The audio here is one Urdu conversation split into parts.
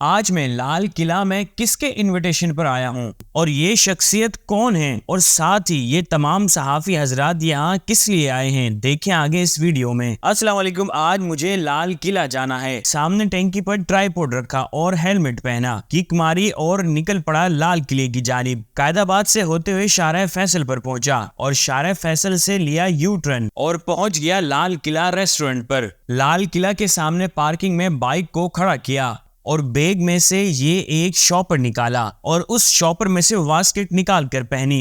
آج میں لال قلعہ میں کس کے انویٹیشن پر آیا ہوں اور یہ شخصیت کون ہے اور ساتھ ہی یہ تمام صحافی حضرات یہاں کس لیے آئے ہیں، دیکھیں آگے اس ویڈیو میں۔ السلام علیکم، آج مجھے لال قلعہ جانا ہے۔ سامنے ٹینکی پر ٹرائیپوڈ رکھا اور ہیلمٹ پہنا، کک ماری اور نکل پڑا لال قلعے کی جانب۔ قائد آباد سے ہوتے ہوئے شارع فیصل پر پہنچا اور شارع فیصل سے لیا یو ٹرن اور پہنچ گیا لال قلعہ ریسٹورنٹ پر۔ لال قلعہ کے سامنے پارکنگ میں بائک کو کھڑا کیا اور بیگ میں سے یہ ایک شاپر نکالا اور اس شاپر میں سے واسکٹ نکال کر پہنی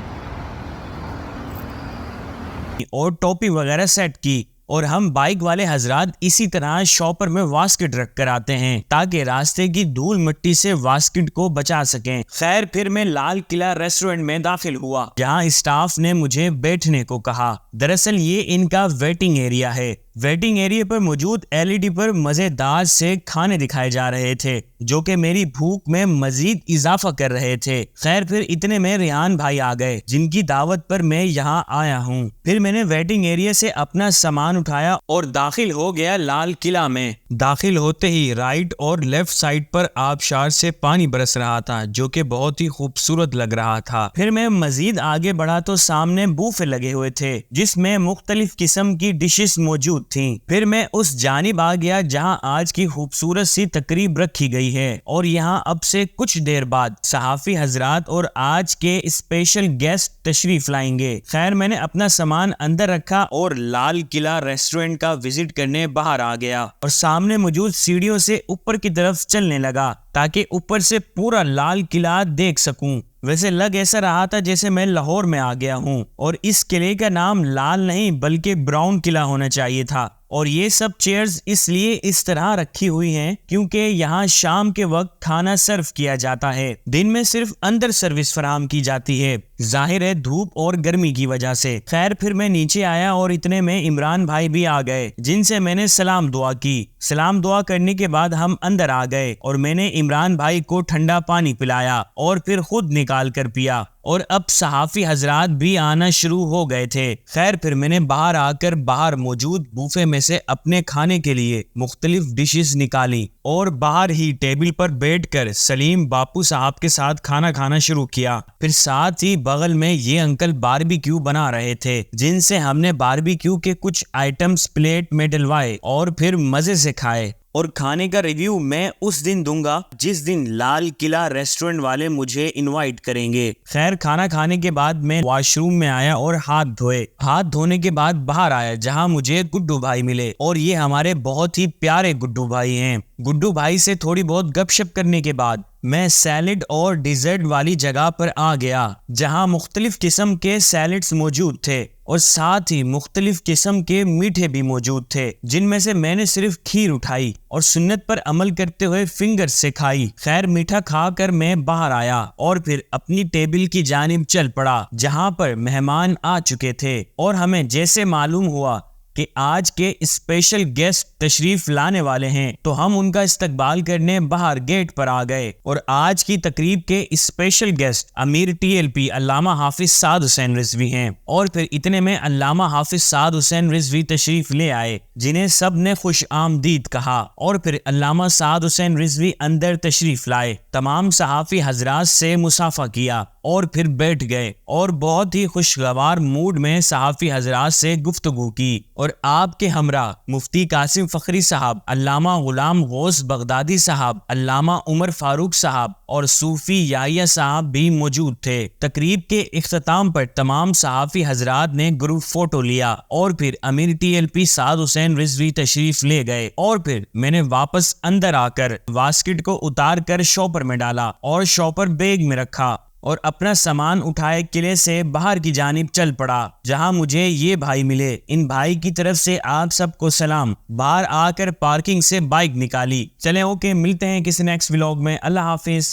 اور ٹوپی وغیرہ سیٹ کی، اور ہم بائک والے حضرات اسی طرح شاپر میں واسکٹ رکھ کر آتے ہیں تاکہ راستے کی دھول مٹی سے واسکٹ کو بچا سکیں۔ خیر پھر میں لال قلعہ ریسٹورنٹ میں داخل ہوا جہاں اسٹاف نے مجھے بیٹھنے کو کہا۔ دراصل یہ ان کا ویٹنگ ایریا ہے۔ ویٹنگ ایریا پر موجود LED پر مزیدار سے کھانے دکھائے جا رہے تھے جو کہ میری بھوک میں مزید اضافہ کر رہے تھے۔ خیر پھر اتنے میں ریحان بھائی آ گئے جن کی دعوت پر میں یہاں آیا ہوں۔ پھر میں نے ویٹنگ ایریا سے اپنا سامان اٹھایا اور داخل ہو گیا لال قلعہ میں۔ داخل ہوتے ہی رائٹ اور لیفٹ سائڈ پر آبشار سے پانی برس رہا تھا جو کہ بہت ہی خوبصورت لگ رہا تھا۔ پھر میں مزید آگے بڑھا تو سامنے بوفے لگے ہوئے تھے جس میں مختلف قسم کی ڈشز موجود تھیں۔ پھر میں اس جانب آ گیا جہاں آج کی خوبصورت سی تقریب رکھی گئی ہے اور یہاں اب سے کچھ دیر بعد صحافی حضرات اور آج کے اسپیشل گیسٹ تشریف لائیں گے۔ خیر میں نے اپنا سامان اندر رکھا اور لال قلعہ ریسٹورنٹ کا وزٹ کرنے باہر آ گیا اور سامنے موجود سیڑھیوں سے اوپر کی طرف چلنے لگا تاکہ اوپر سے پورا لال قلعہ دیکھ سکوں۔ ویسے لگ ایسا رہا تھا جیسے میں لاہور میں آ گیا ہوں اور اس قلعے کا نام لال نہیں بلکہ براؤن قلعہ ہونا چاہیے تھا، اور یہ سب چیئرز اس لیے اس طرح رکھی ہوئی ہیں کیونکہ یہاں شام کے وقت کھانا سرو کیا جاتا ہے، دن میں صرف اندر سروس فراہم کی جاتی ہے، ظاہر ہے دھوپ اور گرمی کی وجہ سے۔ خیر پھر میں نیچے آیا اور اتنے میں عمران بھائی بھی آ گئے جن سے میں نے سلام دعا کی۔ سلام دعا کرنے کے بعد ہم اندر آ گئے اور میں نے عمران بھائی کو ٹھنڈا پانی پلایا اور پھر خود نکال کر پیا، اور اب صحافی حضرات بھی آنا شروع ہو گئے تھے۔ خیر پھر میں نے باہر آ کر باہر موجود بوفے میں سے اپنے کھانے کے لیے مختلف ڈشز نکالی اور باہر ہی ٹیبل پر بیٹھ کر سلیم باپو صاحب کے ساتھ کھانا کھانا شروع کیا۔ پھر ساتھ ہی بغل میں یہ انکل باربیکیو بنا رہے تھے جن سے ہم نے باربیکیو کے کچھ آئٹمز پلیٹ میں ڈلوائے اور پھر مزے سے کھائے، اور کھانے کا ریویو میں اس دن دوں گا جس دن لال قلعہ ریسٹورنٹ والے مجھے انوائٹ کریں گے۔ خیر کھانا کھانے کے بعد میں واش روم میں آیا اور ہاتھ دھوئے۔ ہاتھ دھونے کے بعد باہر آیا جہاں مجھے گڈو بھائی ملے، اور یہ ہمارے بہت ہی پیارے گڈو بھائی ہیں۔ گڈو بھائی سے تھوڑی بہت گپ شپ کرنے کے بعد میں سیلڈ اور ڈیزرٹ والی جگہ پر آ گیا جہاں مختلف قسم کے سیلڈز موجود تھے اور ساتھ ہی مختلف قسم کے میٹھے بھی موجود تھے جن میں سے میں نے صرف کھیر اٹھائی اور سنت پر عمل کرتے ہوئے فنگر سے کھائی۔ خیر میٹھا کھا کر میں باہر آیا اور پھر اپنی ٹیبل کی جانب چل پڑا جہاں پر مہمان آ چکے تھے، اور ہمیں جیسے معلوم ہوا کہ آج کے اسپیشل گیسٹ تشریف لانے والے ہیں تو ہم ان کا استقبال کرنے باہر گیٹ پر آ گئے، اور آج کی تقریب کے اسپیشل گیسٹ امیر TLP علامہ حافظ سعد حسین رضوی ہیں، اور پھر اتنے میں علامہ حافظ سعد حسین رضوی تشریف لے آئے جنہیں سب نے خوش آمدید کہا، اور پھر علامہ سعد حسین رضوی اندر تشریف لائے، تمام صحافی حضرات سے مصافحہ کیا اور پھر بیٹھ گئے اور بہت ہی خوشگوار موڈ میں صحافی حضرات سے گفتگو کی، اور آپ کے ہمراہ مفتی قاسم فخری صاحب، علامہ غلام غوث بغدادی صاحب، علامہ عمر فاروق صاحب اور صوفی یحییٰ صاحب بھی موجود تھے۔ تقریب کے اختتام پر تمام صحافی حضرات نے گروپ فوٹو لیا اور پھر امیر TLP سعد حسین رضوی تشریف لے گئے، اور پھر میں نے واپس اندر آ کر واسکٹ کو اتار کر شاپر میں ڈالا اور شاپر بیگ میں رکھا اور اپنا سامان اٹھائے قلعے سے باہر کی جانب چل پڑا جہاں مجھے یہ بھائی ملے۔ ان بھائی کی طرف سے آپ سب کو سلام۔ باہر آ کر پارکنگ سے بائک نکالی۔ چلیں اوکے، ملتے ہیں کسی نیکسٹ ولاگ میں۔ اللہ حافظ۔